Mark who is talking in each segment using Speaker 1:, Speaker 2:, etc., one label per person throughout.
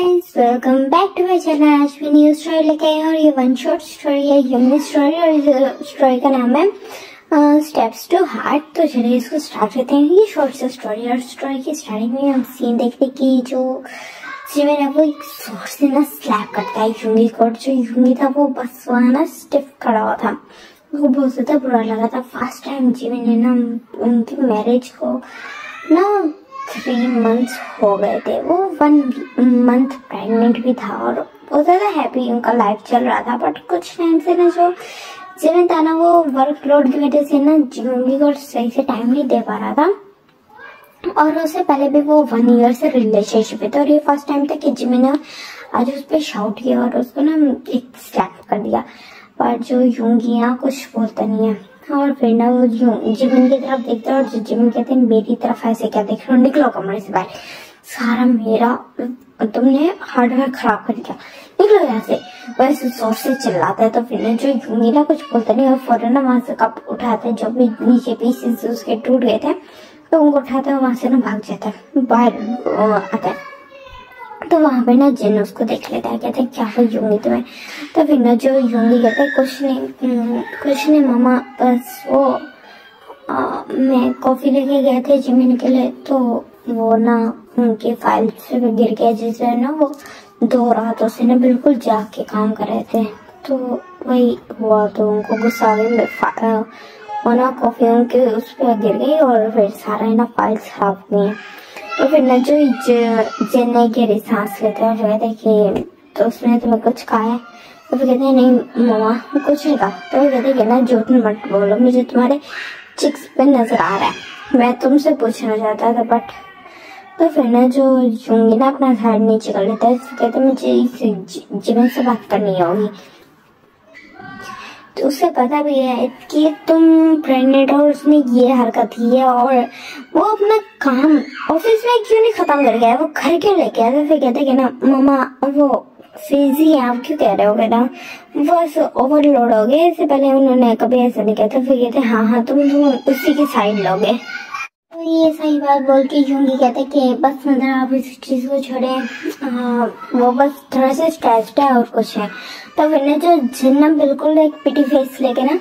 Speaker 1: Guys, welcome back to my channel. आज मैं new story लेके आई हूँ और ये वन शॉट स्टोरी है, यंग स्टोरी। और इस स्टोरी का नाम है स्टेप्स टू हार्ट। तो चलिए इसको स्टार्ट करते हैं। ये शॉर्ट सा स्टोरी और स्टोरी की स्टार्टिंग में हम सीन देखते कि जो जिमिन है वो एक जोर से ना स्लैप करता है यूंगी को। जो यूंगी था वो बस वहाँ ना स्टिफ खड़ा हुआ था, वो बहुत ज्यादा बुरा लगा था। फर्स्ट टाइम जिमिन ने ना उनकी मैरिज को ना 3 मंथ्स हो गए थे, वो 1 मंथ प्रेग्नेंट भी था और बहुत ज्यादा हैप्पी उनका लाइफ चल रहा था। बट कुछ टाइम से ना जो जिमिन था ना वो वर्कलोड की वजह से ना यूंगी को सही से टाइम नहीं दे पा रहा था। और उससे पहले भी वो 1 ईयर से रिलेशनशिप में थे और ये फर्स्ट टाइम था कि जिमिन ने आज उस पर शाउट किया और उसको ना एक स्लैप कर दिया। पर जो यूंगी यहाँ कुछ बोलता नहीं है और फिर ना वो जिमिन की तरफ देखते हैं और जिमिन कहते हैं मेरी तरफ ऐसे क्या देख रहे हो, निकलो कमरे से बाहर, सारा मेरा तुमने हार्डवेयर खराब कर दिया, निकलो यहाँ से। वैसे जोर से चिल्लाता है तो फिर ना जो यूंगी ना कुछ बोलता नहीं और फौरन ना वहां से कप उठाते हैं, जो भी नीचे पीसेस उसके टूट गए थे तो उनको उठाते हैं, वहां से ना भाग जाता है, बाहर आता है। तो वहां पे ना जिन उसको देख लेता है, कहते हैं क्या हुआ यूंगी तुम्हें। तो फिर ना जो यूंगी कहता है कुछ नहीं मामा, बस वो मैं कॉफी लेके गए थे जिमिन के लिए, तो वो ना उनके फाइल से गिर गया जिससे ना वो 2 रातों से ना बिल्कुल जाग के काम कर रहे थे, तो वही हुआ। तो उनको गुस्सा आ गया और ना कॉफी उनके उस पर गिर गई और फिर सारा ना फाइल्स खराब हुई हैं। तो फिर ना जो चेन्नई के सांस लेते हैं और कहते हैं कि तो उसने तुम्हें कुछ कहा है। तो फिर कहते हैं नहीं मामा कुछ नहीं कहा। तो फिर कहते हैं ना झूठ मत बोलो, मुझे तुम्हारे चिक्स पे नजर आ रहा है, मैं तुमसे पूछना चाहता था बट। तो फिर ना जो यूंगी ना अपना साइड नीचे कर लेता है, कहते मुझे जिमिन से बात करनी होगी। तो उसे पता भी है कि तुम प्रेग्नेंट हो और उसने ये हरकत की है और वो अपना काम ऑफिस में क्यों नहीं खत्म कर गया, वो घर क्यों लेके आया। तो फिर कहते कि ना मामा वो फिजी आप क्यों कह रहे हो ना, बस ओवरलोड हो गए, इससे पहले उन्होंने कभी ऐसा नहीं कहता। फिर कहते हाँ तुम उसी की साइड लोगे। तो ये सही बात बोल के यूंगी कहते कि बस मतलब आप इस चीज को छोड़े, वो बस थोड़ा सा स्ट्रेस्ड है और कुछ है। तो फिर ना जो जिन्ना बिल्कुल एक पिटी फेस लेके ना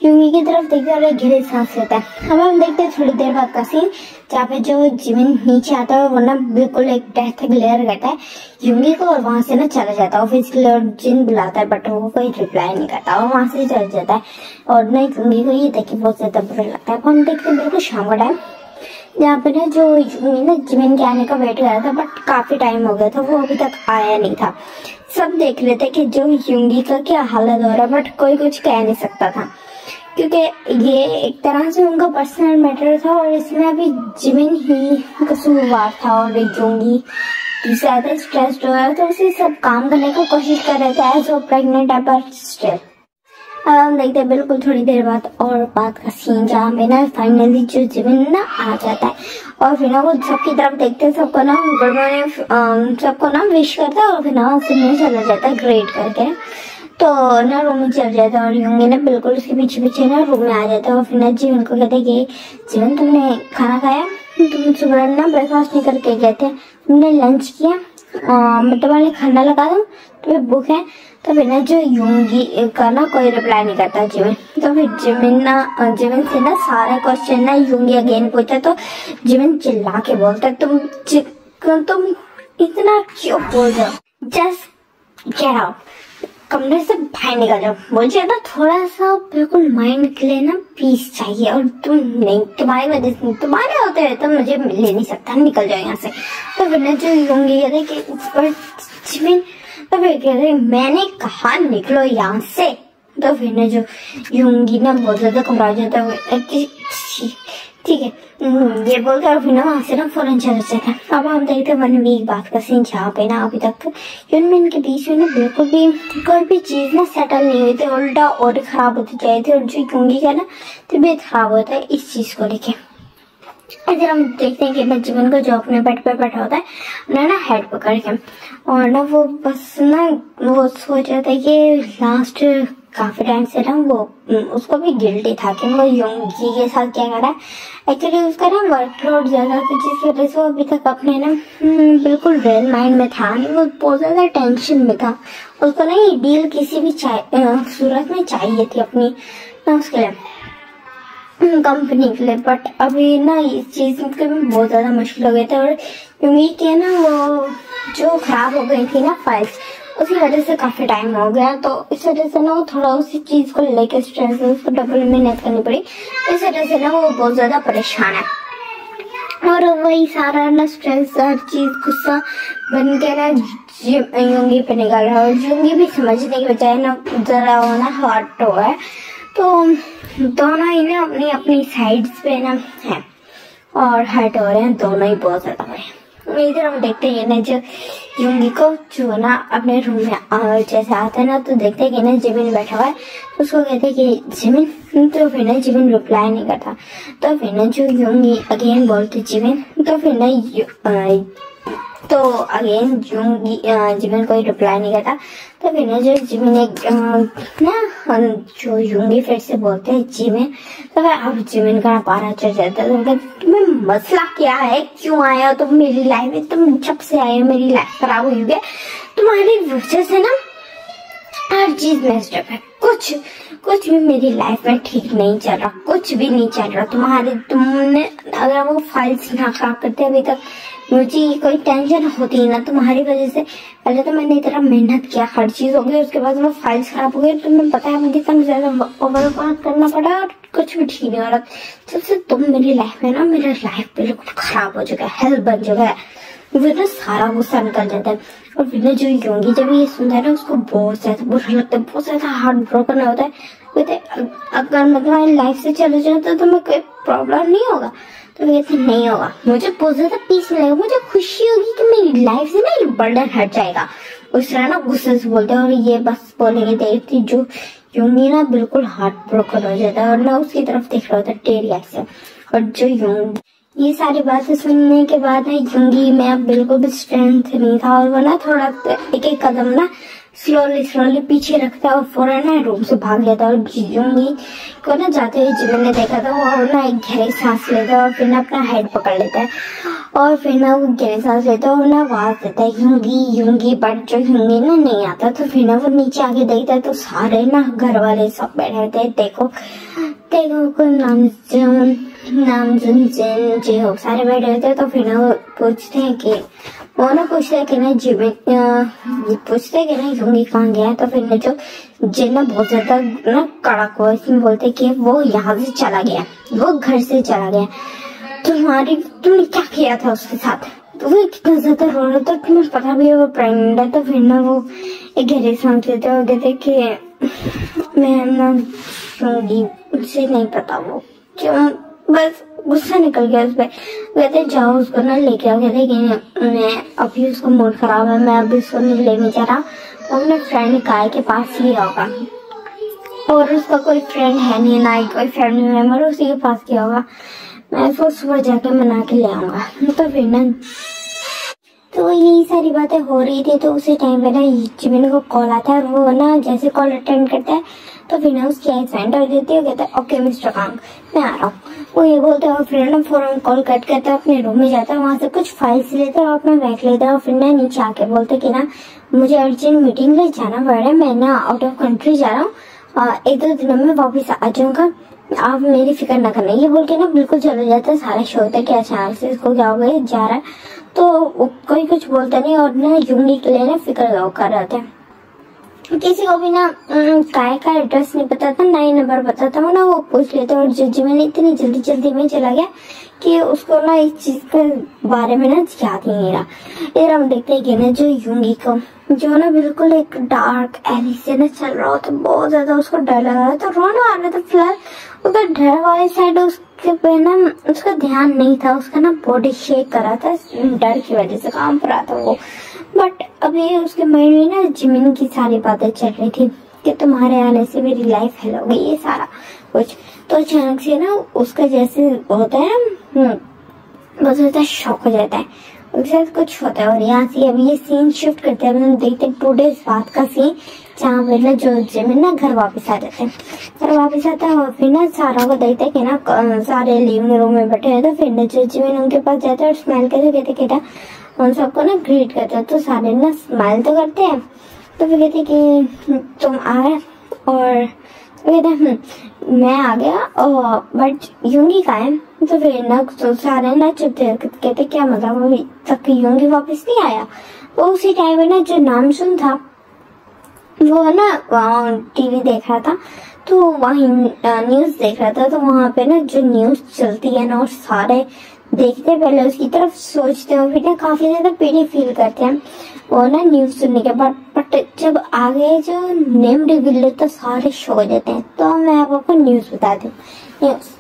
Speaker 1: यूंगी की तरफ देखते और एक गहरी सांस लेता है। अब हम देखते हैं थोड़ी देर बाद का सीन जहाँ पे जो जिमिन नीचे आता है वो ना बिल्कुल एक डेथ ग्लेयर करता है यूंगी को और वहां से ना चला जाता है ऑफिस के लिए और जिन बुलाता है बट वो कोई रिप्लाई नहीं करता और वहां से चला जाता है। और ना यूंगी को ये देख के बहुत ज्यादा बुरा लगता है। हम देखते हैं बिल्कुल शाम का टाइम जहाँ पे ना जो यूंगी ना जिमिन के आने का वेट कर रहा था बट काफी टाइम हो गया था, वो अभी तक आया नहीं था। सब देख रहे थे कि जो यूंगी का क्या हालत हो रहा है बट कोई कुछ कह नहीं सकता था क्योंकि ये एक तरह से उनका पर्सनल मैटर था और इसमें अभी जिमिन ही कसूरवार था और यूंगी ज्यादा स्ट्रेस्ड हो रहा था, तो उसे सब काम करने की कोशिश कर रहे थे एज वो प्रेग्नेंट है बट स्टिल। अब हम देखते हैं बिल्कुल थोड़ी देर बाद और बात का सीन जहाँ पे ना फाइनली जो जिमिन ना आ जाता है और फिर ना वो सबकी तरफ देखते हैं, सबको ना गुड मॉर्निंग सबको ना विश करता है और फिर ना उससे चला जाता है ग्रेट करके। तो ना रूम में चल जाता है और यूंगी ना बिल्कुल उसके पीछे पीछे ना रूम में आ जाता है और फिर ना जिमिन को कहते हैं कि जिमिन तुमने खाना खाया, तुम सुबह ना ब्रेकफास्ट नहीं करके गए थे, तुमने लंच किया, मैं तुम्हारे खाना लगा दूं, तुम्हें भूख है। तो फिर ना जो यूंगी का ना कोई रिप्लाई नहीं करता जिमिन। तो फिर जिमिन से ना सारे क्वेश्चन ना यूंगी अगेन पूछता तो जिमिन चिल्ला के बोलता तुम इतना क्यों बोल रहे हो, जस्ट गेट आउट, कमरे से बाहर निकल जाओ। मुझे ना थोड़ा सा बिल्कुल माइंड के लिए ना पीस चाहिए और तुम नहीं, तुम्हारी वजह से तुम्हारे होते हुए तो मुझे ले नहीं सकता, निकल जाओ यहाँ से। तो फिर ना जो यूंगी कहते कि जिमिन, तो फिर कहते मैंने कहा निकलो यहाँ से। तो फिर ना जो यूंगी ना बहुत ज्यादा घबरा जाता है, ठीक है ये बोलकर और फिर ना वहां से ना फौरन चला जाता है। अब हम देखते हैं 1 वीक बाद का सीन जहाँ पे ना अभी तक यूनमिन के बीच में ना बिल्कुल भी कोई भी चीज ना सेटल नहीं हुई थी, उल्टा और खराब होती जा रही थी और जो यूंगी का ना तबीयत खराब होता है इस चीज को लेके। इधर हम देखते हैं कि जिमिन को जो अपने बेड पे बैठा होता है अपना ना हेड पकड़ के और ना वो बस ना वो सोच रहा था कि लास्ट काफी टाइम से ना वो उसको भी गिल्टी था कि वो योंगी के साथ क्या करा। एक्चुअली उसका ना वर्कलोड ज्यादा था जिस वजह से वो अभी तक अपने ना बिल्कुल रियल माइंड में था नहीं, वो बहुत ज्यादा टेंशन में था। उसको ना ये डील किसी भी सूरत में चाहिए थी अपनी ना उसके लिए कंपनी के लिए, बट अभी ना इस चीज के भी बहुत ज्यादा मुश्किल हो गए थे। और योंगी के ना वो जो खराब हो गई थी ना फाइल्स, उसी वजह से काफी टाइम हो गया, तो इस वजह से ना वो थोड़ा उसी चीज को लेकर स्ट्रेस है, उसको डबल मेहनत करनी पड़ी। इस वजह से ना वो बहुत ज्यादा परेशान है और वही सारा ना स्ट्रेस हर चीज गुस्सा बन के ना योंगी पे निकल रहा है। और योंगी भी समझने की बजाय ना जरा वो ना हर्ट हुआ है, तो दोनों ही ना अपनी अपनी साइड्स पे ना है और हर्ट हो रहे हैं दोनों ही बहुत ज्यादा है। इधर हम देखते हैं ना जो योंगी को जो ना अपने रूम में जैसे आता है ना, तो देखते हैं कि ना जिमिन बैठा हुआ है, तो उसको कहते हैं कि जिमिन, तो फिर ना जिमिन रिप्लाई नहीं करता। तो फिर ना जो योंगी अगेन बोलते जिमिन, तो फिर ना तो अगेन योंगी जिमिन कोई रिप्लाई नहीं करता। तो फिर ना जो जिमिन ना जो योंगी फिर से बोलते हैं जिमिन, तो फिर अब जिमिन का पारा चढ़ जाता है। तो तुम्हें मसला क्या है, क्यों आए हो तुम मेरी लाइफ में, तुम जब से आए हो मेरी लाइफ खराब हुई है, तुम्हारी वजह से ना हर चीज मेस्ड अप है, कुछ भी मेरी लाइफ में ठीक नहीं चल रहा, कुछ भी नहीं चल रहा। तुमने अगर वो फाइल्स ना खराब करते अभी तक मुझे कोई टेंशन होती ना तुम्हारी वजह से। पहले तो मैंने इतना मेहनत किया, हर चीज हो गई, उसके बाद वो फाइल्स खराब हो गई, तुम्हें पता है मुझे कितना ज्यादा ओवरवर्क करना पड़ा और कुछ भी ठीक नहीं हो रहा। सबसे तुम मेरी लाइफ में ना, मेरा लाइफ बिल्कुल खराब हो चुका है, हेल बन चुका है। फिर ना सारा गुस्सा निकल जाता है। और फिर जो योंगी जब ये सुनता है ना, उसको बहुत ज्यादा बुरा लगता है, बहुत ज्यादा हार्ट ब्रोकन होता है। अगर मैं तुम्हारी लाइफ से चले जाऊँ तो तुम्हें कोई प्रॉब्लम नहीं होगा, तो कहते नहीं होगा, मुझे बहुत ज्यादा पीस मिलेगा, मुझे खुशी होगी कि मेरी लाइफ से ना ये बर्डन हट जाएगा। उस तरह ना गुस्से से बोलते हैं और ये बस बोलेंगे देखती जो योंगी ना बिल्कुल हार्ट ब्रोकन हो जाता है और ना उसकी तरफ देख रहा होता है टेरिया से। और जो योंगी ये सारी बातें सुनने के बाद ना योंगी में अब बिल्कुल भी स्ट्रेंथ नहीं था और वो ना थोड़ा एक कदम ना स्लोली पीछे रखता है और फौरन ना रूम से भाग जाता है। और योंगी को ना जाते हुए जिमिन ने देखा था, वो ना एक गहरी सांस लेता है और फिर ना अपना हेड पकड़ लेता है और फिर ना वो गहरी सांस लेता है और ना आवाज देता है योंगी, बट जो योंगी ना नहीं आता। तो फिर ना वो नीचे आके देखता है तो सारे ना घर वाले सब बैठे थे, देखो नामजुन जिन जे हो सारे बैठे होते हैं। तो फिर ना वो पूछते हैं कि ना जिमिन पूछते हैं कि ना योंगी कहाँ गया है। तो फिर ना जो जिन ना बहुत ज्यादा ना कड़क हुआ, इसमें बोलते कि वो यहाँ से चला गया, वो घर से चला गया, तुमने क्या किया था उसके साथ, तो वो कितना ज्यादा रो रहा था, तुम्हें पता भी है वो प्रेग्नेंट है। तो फिर ना वो एक गहरी सांस लेते और कहते कि मैं ना योंगी, मुझे नहीं पता वो क्यों, बस गुस्सा निकल गया उस पर। कहते जाओ उसको ना लेके आओ। कहते कि मैं अभी उसका मूड खराब है, मैं अभी उसको ले नहीं जा रहा, वो अपने फ्रेंड काय के पास ही होगा और उसका कोई फ्रेंड है नहीं, ना ही कोई फैमिली मेंबर, उसी के पास गया होगा, मैं उसको सुबह जाकर मना के ले आऊंगा। तो फिर ना तो यही सारी बातें हो रही थी। तो उसी टाइम पे ना जिमिन को कॉल आता है और वो ना जैसे कॉल अटेंड करता है तो फिर ना उसकी आई सेंड कर देती है, कहता है ओके मिस्टर कांग मैं आ रहा हूँ। वो ये बोलते हैं और फिर ना फौरन कॉल कट करता है, अपने रूम में जाता है, वहां से कुछ फाइल्स लेता है और अपना बैग लेता है और फिर ना नीचे आके बोलते कि ना मुझे अर्जेंट मीटिंग में जाना पड़ रहा है, मैं ना आउट ऑफ कंट्री जा रहा हूँ, 1-2 दिनों में वापिस आ जाऊंगा, आप मेरी फिक्र न करना। ये बोल के ना बिल्कुल चले जाते हैं। सारे शोते कि अचानक से इसको क्या हो गया, जा रहा है, तो कोई कुछ बोलता नहीं और ना योंगी के लिए ना फिक्र कर रहे थे। किसी को भी ना काय का एड्रेस नहीं पता था, ना ही नंबर पता था, वो ना वो पूछ लेते और जिमिन इतनी जल्दी में चला गया कि उसको ना इस चीज के बारे में ना याद ही नहीं रहा। इधर हम देखते हैं कि ना जो योंगी को जो ना बिल्कुल एक डार्क एली से ना चल रहा होता, बहुत ज्यादा उसको डर लग रहा था, तो रोना आ रहा था। फिलहाल उधर डर वाले साइड उसके पे ना उसका ध्यान नहीं था, उसका ना बॉडी शेक कर रहा था, डर की वजह से काम कर रहा था वो। बट अभी उसके माइंड में ना जिमिन की सारी बातें चल रही थी कि तुम्हारे आने से मेरी लाइफ हेल हो गई, ये सारा कुछ। तो अचानक से ना उसका जैसे होता है बहुत ज्यादा शॉक हो जाता है, उसके साथ कुछ होता है। और यहाँ से अभी ये सीन शिफ्ट करते हैं, हम देखते हैं 2 डेज बाद का सीन। जहाँ पे ना जो जिमिन ना घर वापस आ जाते हैं। घर वापस आता है और फिर ना सारा को देखते हैं कि ना सारे लिविंग रूम में बैठे हैं। तो फिर ना जो जिमिन उनके पास जाता है और स्माइल करते कहते बेटा उन सबको ना ग्रीट करते हैं। तो सारे ना स्माइल तो करते हैं। तो फिर कहते कि तुम आए और कहते मैं आ गया और बट यूंगी कहाँ है। तो फिर ना तो सारे ना चुप थे, कहते क्या मतलब अभी तक यूंगी वापस नहीं आया। तो उसी टाइम में ना जो नामसुन था वो ना टीवी देख रहा था, तो वहीं न्यूज देख रहा था। तो वहां पे ना जो न्यूज चलती है ना और सारे देखते पहले उसकी तरफ सोचते हो, फिर ना काफी ज्यादा पीड़ी फील करते हैं वो ना न्यूज सुनने के बाद। बट जब आगे जो नेम रिवील होता है सारे शो हो जाते हैं। तो मैं आपको न्यूज बता दूं। न्यूज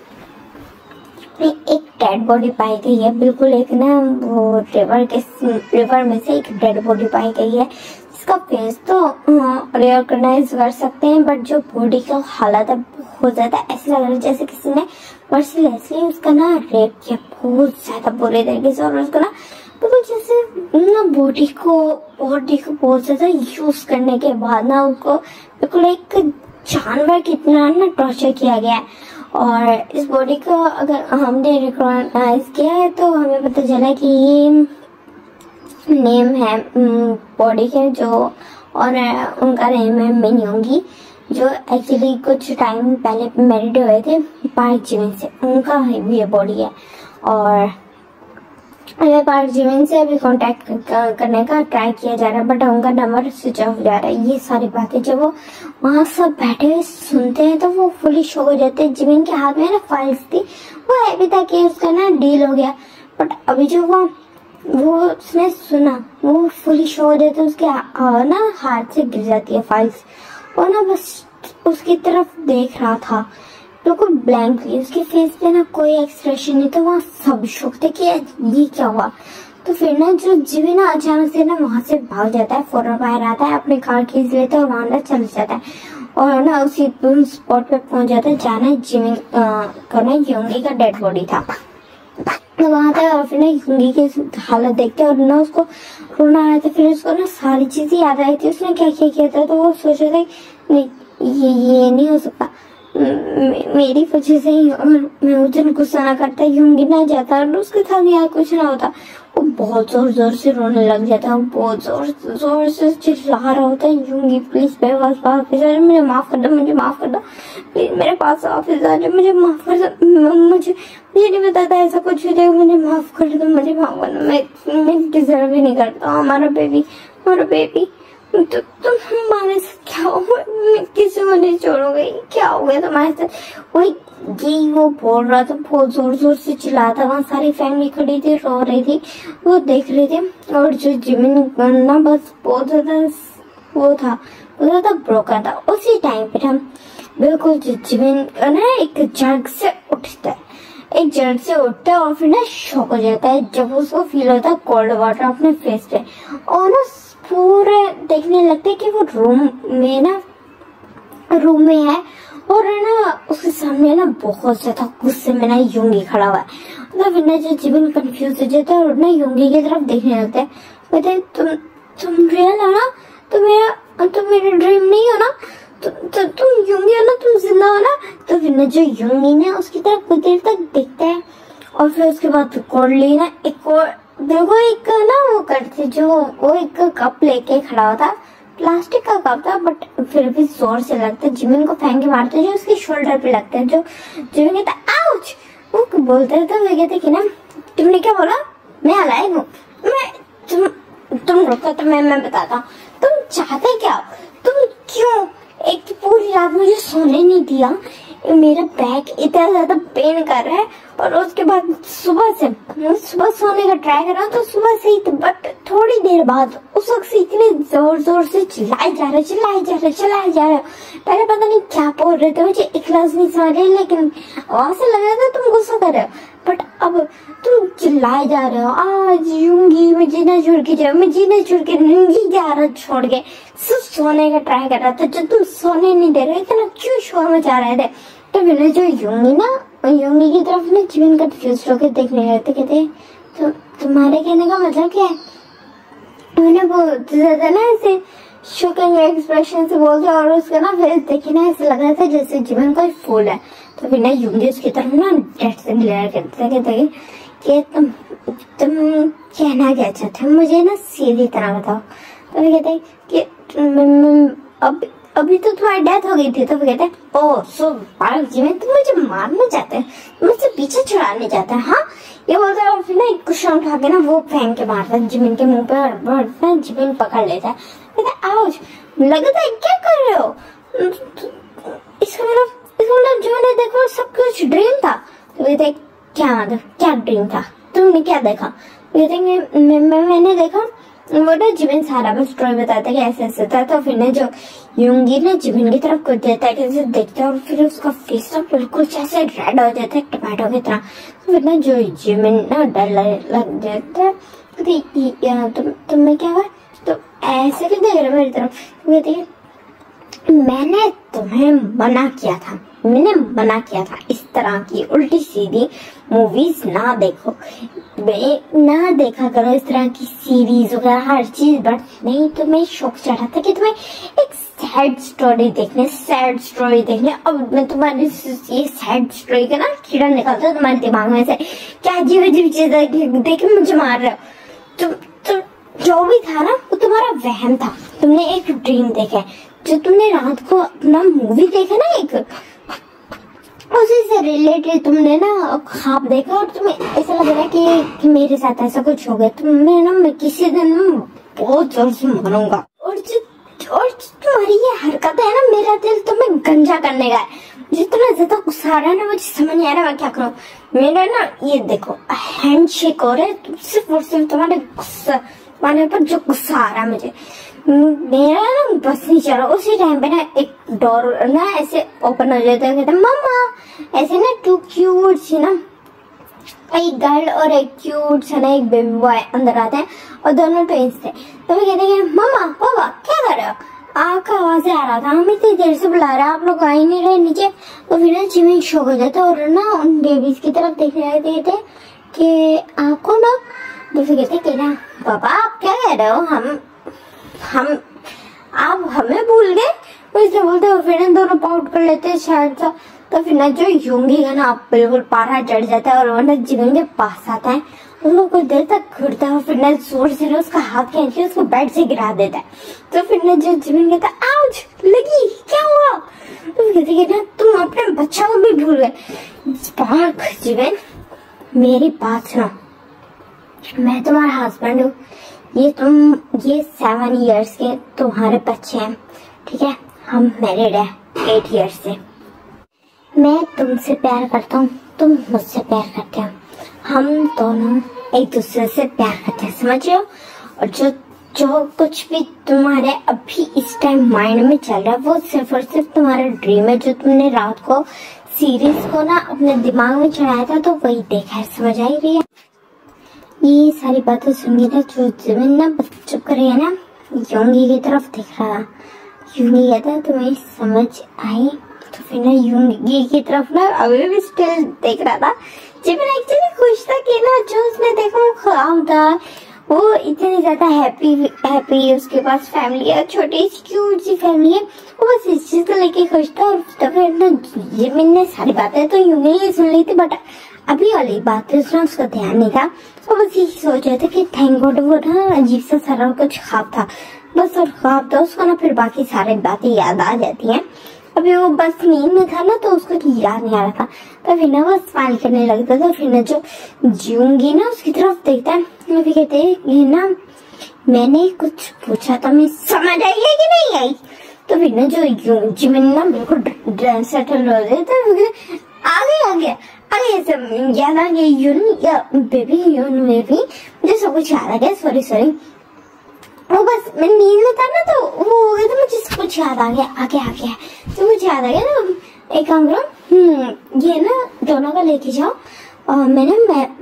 Speaker 1: एक डेड बॉडी पाई गई है, बिल्कुल एक ना वो रिवर में से एक डेड बॉडी पाई गई है जिसका फेस तो रिकॉग्नाइज कर सकते हैं, बट जो बॉडी का हालत है बहुत ज्यादा ऐसे लग रहा है जैसे किसी ने मर्सीलेसली उसका ना रेप किया बहुत ज्यादा बुरे तरीके से। और उसको ना बिल्कुल जैसे ना बॉडी को बहुत ज्यादा यूज करने के बाद ना उसको बिल्कुल एक जानवर की तरह ना टॉर्चर किया गया है। और इस बॉडी को अगर हमने रिकॉग्नाइज किया है तो हमें पता चला कि ये नेम है बॉडी के जो, और उनका नेम है मिन योंगी, जो एक्चुअली कुछ टाइम पहले मैरिड हुए थे पार्क जिमिन से, उनका ये बॉडी है। और हमें पार्क जिमिन से अभी कांटेक्ट करने का ट्राई किया जा रहा है, बट उनका नंबर स्विच ऑफ जा रहा है। ये सारी बातें जब वो वहाँ सब बैठे हुए सुनते हैं तो वो फुली शॉक हो जाते हैं। जिमिन के हाथ में ना फाइल्स थी, वो हैवी था कि उसका ना डील हो गया, बट अभी जो वो उसने सुना वो फुली शॉक हो जाते हैं। उसके ना हाथ से गिर जाती है फाइल्स। वो ना बस उसकी तरफ देख रहा था बिल्कुल ब्लैंकली, उसके फेस पे ना कोई एक्सप्रेशन नहीं था। वहाँ सब शौक थे कि ये क्या हुआ। तो फिर ना जो जिमी ना अचानक से ना वहां से भाग जाता है, फौरन बाहर आता है, अपनी कार खींच लेता है और वहां ना चल जाता है और ना उसी स्पॉट पे पहुंच जाता है जहाँ जिमी का ना योंगी का डेड बॉडी था। तो वहां था और फिर ना योंगी की हालत देखते और ना उसको रोना आया था। फिर उसको ना सारी चीजें याद आई थी उसने क्या क्या किया था। तो वो सोच रहा था नहीं ये नहीं हो सकता, मेरी वजह से ही, और मैं उस दिन गुस्सा ना करता यूंगी ना जाता और उसके साथ यार कुछ ना होता। वो बहुत जोर से रोने लग जाता है, बहुत जोर से चिल्ला रहा होता है यूंगी प्लीज मेरे पास वापस आ जाओ, मुझे माफ कर दो, मुझे माफ कर दो, प्लीज मेरे पास वापस आ जाओ, मुझे माफ कर दो, मुझे नहीं पता था ऐसा कुछ हो जाएगा, मुझे माफ कर दो, मुझे माफ कर दो, मैं डिजर्व ही नहीं करता हमारा बेबी। तो तुम हमारे साथ क्या हुआ, मैं किसी को नहीं छोड़ूंगी, क्या हो गया तुम्हारे साथ। वही वो बोल रहा था, बहुत जोर से चिल्ला था। वहाँ सारी फैमिली खड़ी थी, रो रही थी, वो देख रहे थे। और जो जिमिन ना बस बहुत ज्यादा वो था, बहुत ज्यादा ब्रोकन था। उसी टाइम पे हम बिल्कुल जो जिमिन ना एक जर्क से उठता है और फिर ना शॉक हो जाता है जब उसको फील होता है कोल्ड वाटर अपने फेस पे। और ना पूरे देखने लगते कि वो रूम में है और ना उसके सामने ना बहुत ज्यादा गुस्से में ना योंगी खड़ा हुआ है। तो फिर ना जो जिमिन कंफ्यूज हो जाता है और ना योंगी की तरफ देखने लगता है, कहते तुम रियल हो ना, तुम मेरा ड्रीम नहीं हो ना, तुम योंगी हो ना, तुम जिंदा हो ना। तो फिर ना जो योंगी ने उसकी तरफ कुछ देर तक देखता है और फिर उसके बाद कोल्डली ना एक और देखो एक ना वो करते जो वो एक कप लेके खड़ा होता, प्लास्टिक का कप था बट फिर भी जोर से लगता है, जिमिन को फेंक के मारते जो उसके शोल्डर पे लगता है। जो जिमिन कहता आउच, वो बोलते तो वे कहते कि ना तुमने क्या बोला, मैं अलाइव हूँ, मैं तुम रुको तो मैं बताता हूँ, तुम चाहते क्या, तुम क्यों एक पूरी रात मुझे सोने नहीं दिया, मेरा बैक इतना ज्यादा पेन कर रहा है और उसके बाद सुबह सोने का ट्राई कर रहा हूँ तो सुबह से ही, बट थोड़ी देर बाद उस वक्त से इतने जोर से चिल्लाए जा रहे। पहले पता नहीं क्या बोल रहे थे, मुझे एक लफ्ज नहीं समझ रहे, लेकिन वहां से लग रहा था तुम गुस्सा कर रहे हो, बट अब तुम चिल्लाए जा रहे हो, आज यूंगी मैं जीना छोड़ के नहीं जा रहा, छोड़ के सिर्फ सोने का ट्राई कर रहा था, जब तुम सोने नहीं दे रहे इतना क्यों शोर मचा रहे थे। तो फिर जो यूंगी की तरफ ना जिमिन कंफ्यूज होकर देखने लगते, कहते तो तुम्हारे कहने का मतलब क्या है। मैंने बहुत ज्यादा ना ऐसे शॉकिंग एक्सप्रेशन से बोलते और उसका ना फेस देखे ना ऐसा लग रहा था जैसे जीवन कोई फूल है। तो फिर ना यूंगी उसकी तरफ ना डेट से ग्लेयर करते थे कि तुम कहना क्या चाहते हो, मुझे ना सीधी तरह बताओ। तो फिर कहते कि अभी तो तुम्हारी डेथ हो गई थी। तो फिर कहते ओह सो जीवन, तुम मुझे मारना चाहते हो, मुझसे पीछे छुड़ाने चाहते हैं। हाँ ये बोलता है और फिर ना एक कुशन उठा के ना वो फेंक के मारता है जिमिन के मुंह पे और ना जिमिन पकड़ लेता है। कहता आउच, लगता है क्या कर रहे हो, इसका मतलब जो मैंने देखो सब कुछ ड्रीम था। तो कहते क्या मतलब क्या ड्रीम था, तुमने क्या देखा। कहते मैंने देखा वो ना जिमिन सारा बस स्टोरी बताता है कि ऐसे ऐसे था। तो फिर ना जो यूंगी ना जिमिन की तरफ कुछ देता है कि देखता है और फिर उसका फेस तो बिल्कुल जैसे रेड हो जाता है टमाटो की तरह। तो फिर ना जो जिमिन ना डर लग जाता है, तुम्हें क्या हुआ, तो ऐसे क्यों देख रहे मेरी तरफ। कहती है मैंने तुम्हें मना किया था, मैंने मना किया था इस तरह की उल्टी सीधी मूवीज ना देखो, ना देखा करो इस तरह की सीरीज वगैरह हर चीज। बट नहीं, तुम्हें शौक चढ़ा था कि तुम्हें एक सैड स्टोरी देखने। अब मैं तुम्हारी ये सैड स्टोरी का ना कीड़ा निकालता हूँ तुम्हारे दिमाग में से, क्या अजीब अजीब चीज देख के मुझे मार रहे हो। तुम जो भी था ना वो तुम्हारा वहम था, तुमने एक ड्रीम देखा, जो तुमने रात को अपना मूवी देखा ना एक, उसी से रिलेटेड तुमने ना ख्वाब देखा और तुम्हें ऐसा लग रहा है कि मेरे साथ ऐसा कुछ हो गया, तुम्हें ना मैं किसी दिन बहुत जोर से मरूंगा। और तुम्हारी ये हरकत है ना, मेरा दिल तुम्हें गंजा करने का है। जितना ज्यादा गुस्सा आ रहा है ना मुझे समझ नहीं आ रहा मैं क्या करूं। मेरा ना ये देखो हैंडशेक हो रहा है सिर्फ और सिर्फ तुम्हारे पर जो गुस्सा आ रहा है मुझे, मेरा ना बस नहीं चल रहा। उसी टाइम पे ना एक डोर ना ऐसे ओपन हो जाता है, कहता मम्मा, ऐसे ना टू क्यूट सी ना एक गर्ल और एक क्यूट सा ना एक बेबी बॉय अंदर आते हैं और दोनों ट्विंस थे। तो वो कहते हैं मम्मा पापा क्या कर रहे हो, आपका आवाज आ रहा था, हम इतनी देर से बुला रहे हैं, आप लोग आ ही नहीं रहे नीचे। तो फिर ना जिमिन शौक हो जाता है और ना उन बेबीज की तरफ देख रहे थे कि आपको ना, तो फिर कहते ना पापा आप क्या कह रहे हो, हम आप हमें भूल गए, वैसे बोलते हो। फिर दोनों पाउट कर लेते हैं शायद सा। तो फिर ना जो यूंगी का ना बिल्कुल पारा चढ़ जाता है और वो ना जिमिन के पास आता है, उसको कुछ देर तक घुरता है और फिर ना जोर से ना उसका हाथ खींच के उसको बेड से गिरा देता है। तो फिर ना जो जिमिन कहता है आउच लगी, क्या हुआ। तो कहते ना तुम अपने बच्चा को भी भूल गए। जिमिन मेरी बात सुनो, मैं तुम्हारा हस्बैंड हूँ, ये 7 इयर्स के तुम्हारे बच्चे हैं, ठीक है, हम मैरिड है 8 इयर्स से। मैं तुमसे प्यार करता हूँ, तुम मुझसे प्यार करते हो, हम दोनों एक दूसरे से प्यार करते हैं, समझ रहे हो। और जो कुछ भी तुम्हारे अभी इस टाइम माइंड में चल रहा है वो सिर्फ और सिर्फ तुम्हारा ड्रीम है, जो तुमने रात को सीरीज को ना अपने दिमाग में चढ़ाया था तो वही देखा है, समझ आई रही है। ये सारी बातें सुनिए ना जो जिमिन ना चुप कर रही है ना, यूंगी की तरफ देख रहा था। यूंगी कहता है तुम्हें समझ आई। तो फिर ना यूंगी की तरफ ना अभी भी स्टिल देख रहा था। जिमिन एक्चुअली खुश था कि ना जो उसने देखा वो ख्वाब था, वो इतनी ज्यादा हैप्पी उसके पास फैमिली है, छोटी सी क्यूट सी फैमिली है, वो बस इस चीज को लेके खुश था। और तो फिर ना जिमिन ने सारी बातें तो यूंगी ही सुन ली थी, बट अभी वाली बातें उसका ध्यान नहीं था। वो बस यही सोच रहे थे कि थैंक गॉड वो ना अजीब सा सारा कुछ ख्वाब था, बस और ख्वाब था उसको ना फिर बाकी सारी बातें याद आ जाती हैं। अभी वो बस नींद में था ना तो उसको याद नहीं आ रहा था। तो फिर ना वो स्माइल करने लगता था। फिर ना जो जीऊंगी ना उसकी तरफ देखता है, वो भी कहते हैं ना मैंने कुछ पूछा था, मैं समझ आई है कि नहीं आई। तो फिर ना जो जिमिन ना बिल्कुल सेटल हो जाता है, आगे याद आ गया मुझे सब कुछ याद आ गया, सॉरी वो बस मैं नींद में था ना तो वो हो गया, तो मुझे सब कुछ याद आ गया, आगे तो मुझे याद आ गया ना। एक काम करो, ये ना दोनों का लेके जाओ और मैं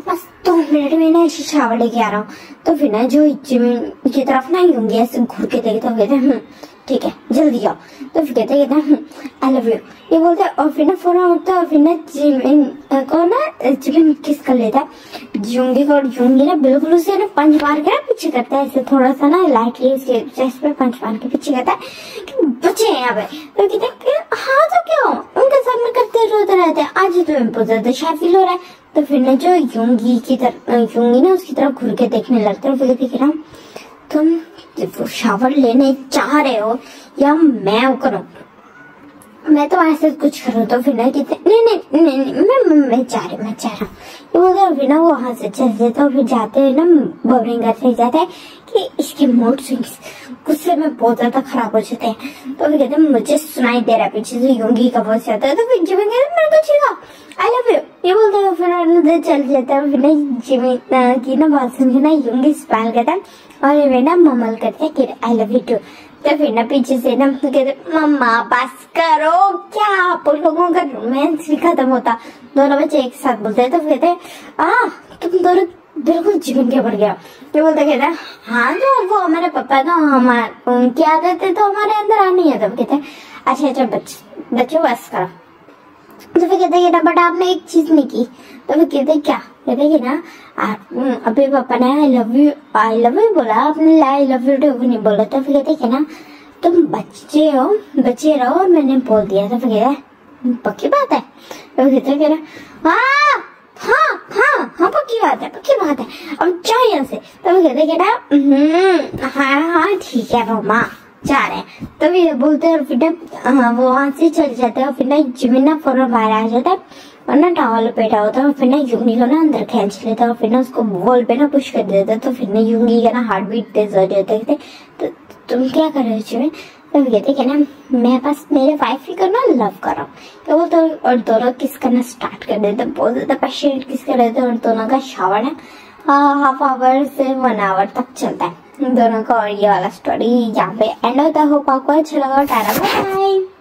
Speaker 1: बस 2 मिनट में ना ऐसे शावर लेके आ रहा हूँ। तो फिर ना जो जिमिन की तरफ ना यूंगी ऐसे घूर के देखते हो, कहते ठीक है जल्दी जाओ। तो फिर कहते आई लव यू ये बोलते हैं, और फिर ना फौरन उठता है और फिर ना जिमिन को ना जिमिन किस कर लेता है जूंगी को, और जूंगी ना बिल्कुल उसे ना पंच मार के ना पीछे करता है, ऐसे थोड़ा सा ना लाइटली उसके चेस्ट पे पंच मार के पीछे करता है कि बच्चे हैं यहाँ पे। तो कहते हैं हाँ तो क्या उनके सामने करते रोते रहते हैं, आज तुम्हें बहुत ज्यादा शाय फील हो रहा है। तो फिर ना जो यूंगी की तरफ यूंगी ना उसकी तरफ घूर के देखने लगता है, फिर कहते तुम शावर लेने चाह रहे हो या मैं करूं, मैं तो ऐसे कुछ करूं। तो फिर ना कहते मैं चाह रहा हूँ ये बोलते, फिर ना वो वहां से चल जाते और फिर जाते हैं ना बबरिंग करते जाते हैं कि इसके मूड स्विंग्स गुस्से में बहुत ज्यादा खराब हो जाते हैं। तो फिर कहते हैं मुझे सुनाई दे रहा है पीछे से यूंगी का वॉइस आता है। तो फिर जिमिन कहते मेरे को छीगा आई लव यू ये बोलते हैं, फिर अंदर चल जाता है। फिर ना जिमिन की ना बात सुन के ना यूंगी स्माइल करता है और वे ना ममल करते हैं कि आई लव यू टू। तो फिर ना पीछे से ना कहते मम्मा बस करो, क्या आप लोगों का रोमांस भी खत्म होता। दोनों बच्चे एक साथ बोलते हैं। तो कहते तुम दोनों बिल्कुल जिमिन के पड़ गया। ये बोलते कहते हाँ जो वो हमारे पापा ना हमारे उनकी आदत है तो हमारे अंदर आनी है। तो कहते अच्छा बच्चों बस करो। तो फिर कहते ना बट आपने एक चीज नहीं की। तो फिर कहते क्या, कहते कि ना अभी पापा ने आई लव यू बोला, आपने आई लव यू टू नहीं बोला। तो फिर कहते ना तुम बच्चे रहो और मैंने बोल दिया। तो फिर कहते पक्की बात है। तो कहते ना हाँ पक्की बात है अब जाओ यहाँ से। तो कहते ना हाँ ठीक है मम्मा जा रहे हैं। तो फिर बोलते हैं और फिर वो वहां से चल जाते हैं। और फिर ना जिमिन ना फौरन बाहर आ जाता है और ना टॉवल पेटा होता है और फिर ना यूंगी को ना अंदर खींच लेता है और फिर ना उसको वॉल पे ना पुश कर देता है। तो फिर ना यूंगी का ना हार्ट बीट तेज हो जाता है। तो तुम क्या कर रहे हो जिमिन? तो कहते कि ना मैं बस मेरे वाइफ को ना लव कर रहा हूँ। तो वो तो और दोनों किस करना स्टार्ट कर देते, बहुत ज्यादा पैशनेट किस कर रहे थे। और दोनों का शावर ना हाफ आवर से 1 आवर तक चलता है दोनों का। और ये वाला स्टोरी यहाँ पे एंड होता है। होप आपको अच्छा लगा। Tata bye.